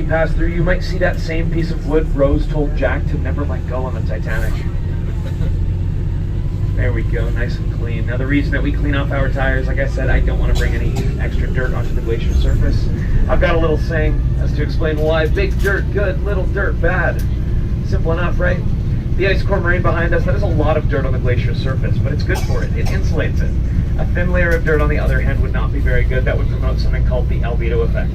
pass through, you might see that same piece of wood Rose told Jack to never let go on the Titanic. There we go, nice and clean. Now the reason that we clean off our tires, like I said, I don't want to bring any extra dirt onto the glacier surface. I've got a little saying as to explain why. Big dirt good, little dirt bad. Simple enough, right? The ice core moraine behind us, that is a lot of dirt on the glacier surface, but it's good for it. It insulates it. A thin layer of dirt, on the other hand, would not be very good. That would promote something called the albedo effect.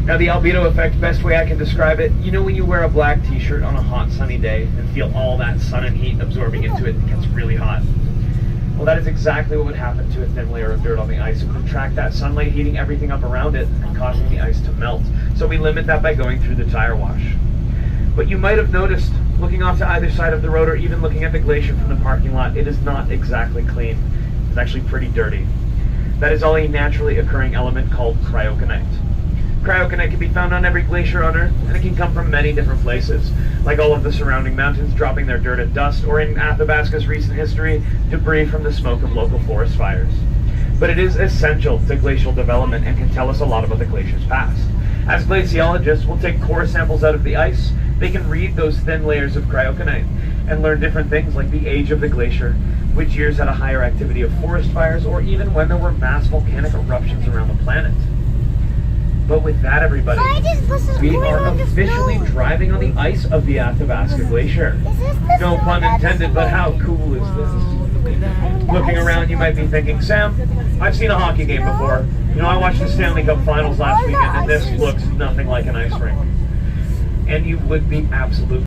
Now the albedo effect, best way I can describe it, you know when you wear a black t-shirt on a hot sunny day and feel all that sun and heat absorbing into it, it gets really hot. Well, that is exactly what would happen to a thin layer of dirt on the ice. It would attract that sunlight, heating everything up around it and causing the ice to melt. So we limit that by going through the tire wash. But you might have noticed, looking off to either side of the road or even looking at the glacier from the parking lot, it is not exactly clean. It's actually pretty dirty. That is all a naturally occurring element called cryoconite. Cryoconite can be found on every glacier on Earth, and it can come from many different places, like all of the surrounding mountains dropping their dirt and dust, or in Athabasca's recent history, debris from the smoke of local forest fires. But it is essential to glacial development and can tell us a lot about the glacier's past. As glaciologists, we'll take core samples out of the ice. They can read those thin layers of cryoconite and learn different things like the age of the glacier, which years had a higher activity of forest fires, or even when there were mass volcanic eruptions around the planet. But with that, everybody, we are officially driving on the ice of the Athabasca Glacier. No pun intended, but how cool is this? Looking around, you might be thinking, Sam, I've seen a hockey game before. You know, I watched the Stanley Cup Finals last weekend, and this looks nothing like an ice rink. And you would be absolutely